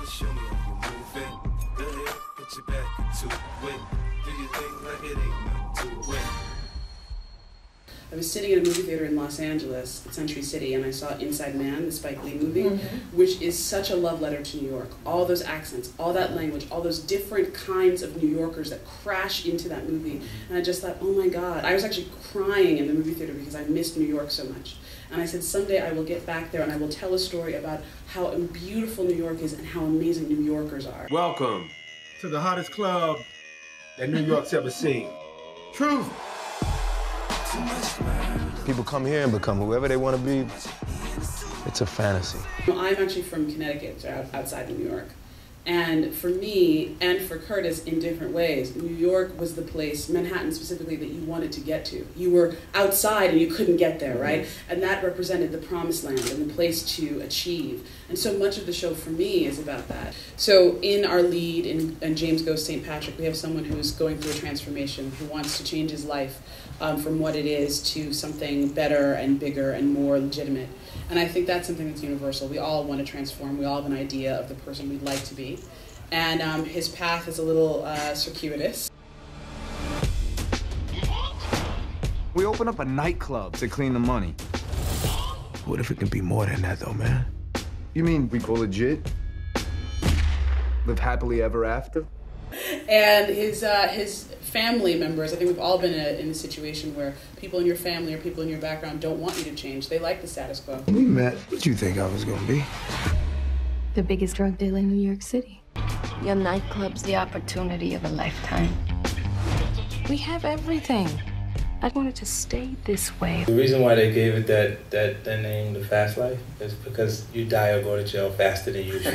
show me how you move it. Go ahead, put your back into it. Do your thing like it ain't nothing to it. I was sitting in a movie theater in Los Angeles, at Century City, and I saw Inside Man, the Spike Lee movie, which is such a love letter to New York. All those accents, all that language, all those different kinds of New Yorkers that crash into that movie. And I just thought, oh my God. I was actually crying in the movie theater because I missed New York so much. And I said, someday I will get back there and I will tell a story about how beautiful New York is and how amazing New Yorkers are. Welcome to the hottest club that New York's ever seen. Truth. People come here and become whoever they want to be. It's a fantasy. I'm actually from Connecticut, so outside of New York. And for me, and for Curtis in different ways, New York was the place, Manhattan specifically, that you wanted to get to. You were outside and you couldn't get there, right? And that represented the promised land and the place to achieve. And so much of the show for me is about that. So in our lead, in James Goes St. Patrick, we have someone who's going through a transformation, who wants to change his life from what it is to something better and bigger and more legitimate. And I think that's something that's universal. We all want to transform. We all have an idea of the person we'd like to be. And his path is a little circuitous. We open up a nightclub to clean the money. What if it can be more than that, though, man? You mean we go legit? Live happily ever after? And his family members, I think we've all been in a situation where people in your family or people in your background don't want you to change. They like the status quo. We met. What'd you think I was gonna be? The biggest drug dealer in New York City. Your nightclub's the opportunity of a lifetime. We have everything. I wanted to stay this way. The reason why they gave it that name, The Fast Life, is because you die or go to jail faster than usual.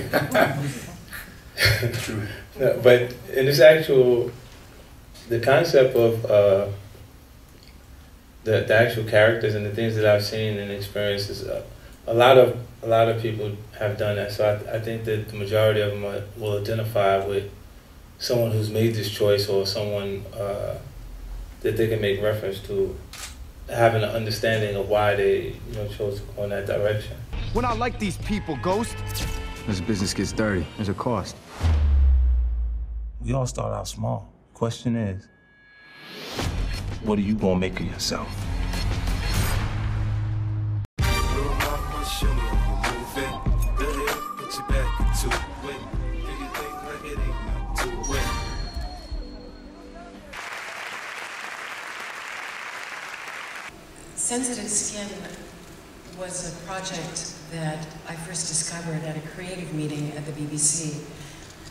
True. No, but in this the concept of the actual characters and the things that I've seen and experienced is a lot of people have done that. So I think that the majority of them will identify with someone who's made this choice or someone that they can make reference to having an understanding of why they chose to go in that direction. We're not like these people, Ghost. This business gets dirty. There's a cost. We all start out small. Question is, what are you gonna make of yourself? Sensitive Skin was a project that I first discovered at a creative meeting at the BBC.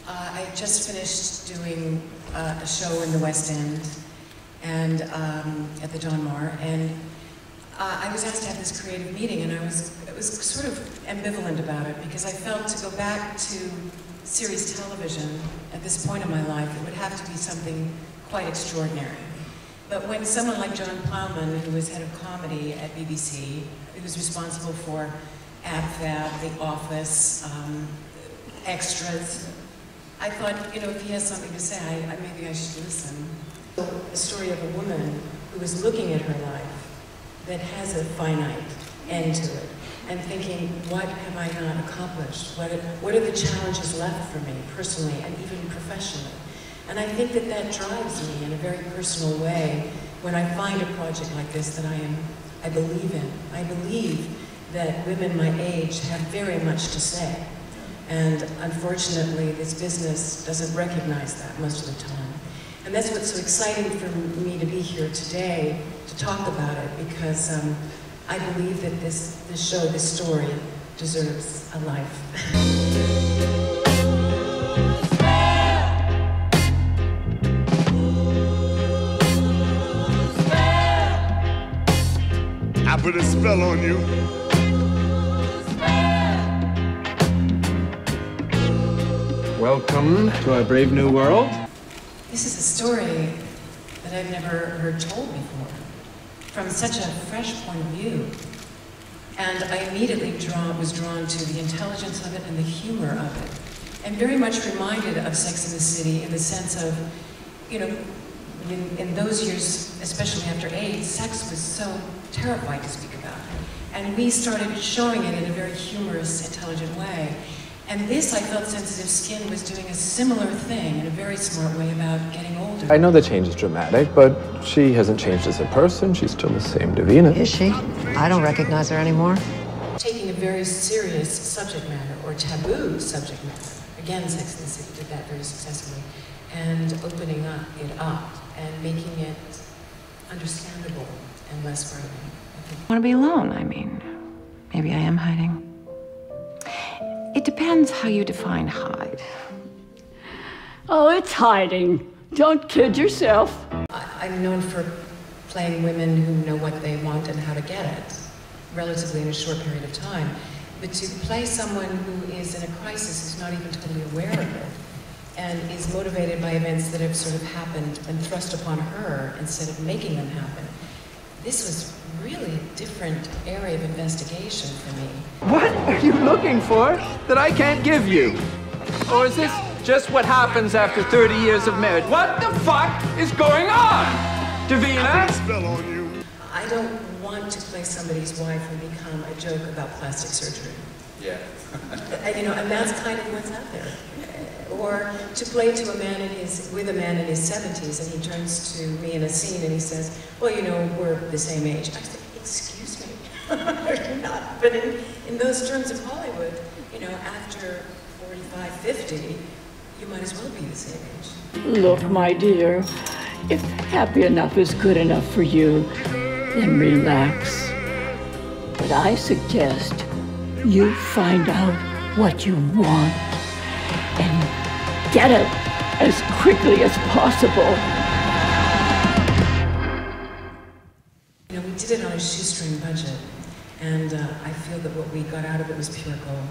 I had just finished doing a show in the West End and at the Don Mar, and I was asked to have this creative meeting, and I was sort of ambivalent about it because I felt to go back to series television at this point in my life, it would have to be something quite extraordinary. But when someone like John Plowman, who was head of comedy at BBC, who was responsible for Ab Fab, The Office, Extras, I thought, if he has something to say, maybe I should listen. The story of a woman who is looking at her life that has a finite end to it and thinking, what have I not accomplished? What are the challenges left for me personally and even professionally? And I think that drives me in a very personal way when I find a project like this that I believe in. I believe that women my age have very much to say. And unfortunately, this business doesn't recognize that most of the time. And that's what's so exciting for me to be here today to talk about it, because I believe that this show, this story, deserves a life. I put a spell on you. Welcome to our brave new world. This is a story that I've never heard told before, from such a fresh point of view. And I immediately was drawn to the intelligence of it and the humor of it, and very much reminded of Sex and the City in the sense of, in those years, especially after AIDS, sex was so terrified to speak about. And we started showing it in a very humorous, intelligent way. And this, I felt Sensitive Skin was doing a similar thing in a very smart way about getting older. I know the change is dramatic, but she hasn't changed as a person. She's still the same Davina. Is she? I don't recognize her anymore. Taking a very serious subject matter, or taboo subject matter, again, Sex and the City did that very successfully, and opening it up and making it understandable and less frightening. I want to be alone, I mean. Maybe I am hiding. It depends how you define hide. Oh, it's hiding. Don't kid yourself. I'm known for playing women who know what they want and how to get it, relatively in a short period of time. But to play someone who is in a crisis, who's not even totally aware of it, and is motivated by events that have sort of happened and thrust upon her instead of making them happen, this was really a different area of investigation for me. What are you looking for that I can't give you? Or is this just what happens after 30 years of marriage? What the fuck is going on, Davina? I don't want to play somebody's wife and become a joke about plastic surgery. Yeah. You know, and that's kind of what's out there. Or to play to a man with a man in his 70s, and he turns to me in a scene and he says, well, you know, we're the same age. I say, excuse me, you're not. But in those terms of Hollywood, you know, after 45, 50, you might as well be the same age. Look, my dear, if happy enough is good enough for you, then relax. But I suggest you find out what you want and get it as quickly as possible. You know, we did it on a shoestring budget, and I feel that what we got out of it was pure gold.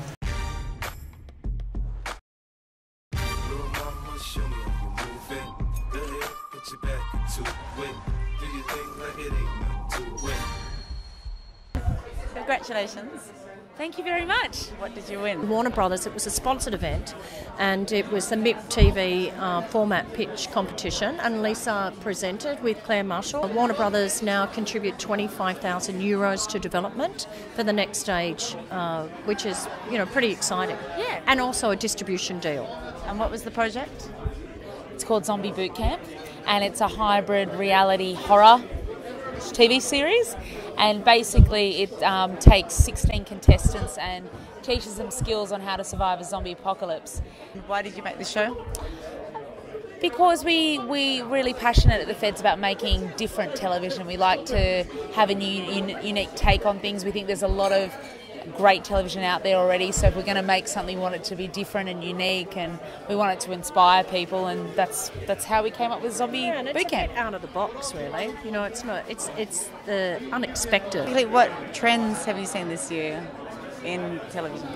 Congratulations. Thank you very much. What did you win? Warner Brothers, it was a sponsored event, and it was the MIPTV format pitch competition, and Lisa presented with Claire Marshall. Warner Brothers now contribute €25,000 to development for the next stage, which is, you know, pretty exciting. Yeah. And also a distribution deal. And what was the project? It's called Zombie Bootcamp, and it's a hybrid reality horror TV series. And basically it takes 16 contestants and teaches them skills on how to survive a zombie apocalypse. Why did you make this show? Because we're really passionate at the Feds about making different television. We like to have a new, unique take on things. We think there's a lot of great television out there already, so if we're going to make something, we want it to be different and unique, and we want it to inspire people, and that's how we came up with Zombie Bootcamp. It's a bit out of the box, really. You know, it's not. It's the unexpected. What trends have you seen this year in television?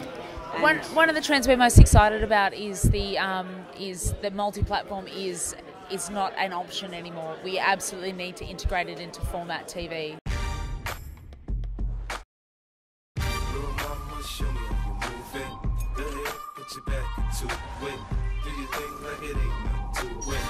One of the trends we're most excited about is the multi-platform is not an option anymore. We absolutely need to integrate it into format TV. Show me how you move it. Go ahead, put your back into it. Do your thing like it ain't nothing to it.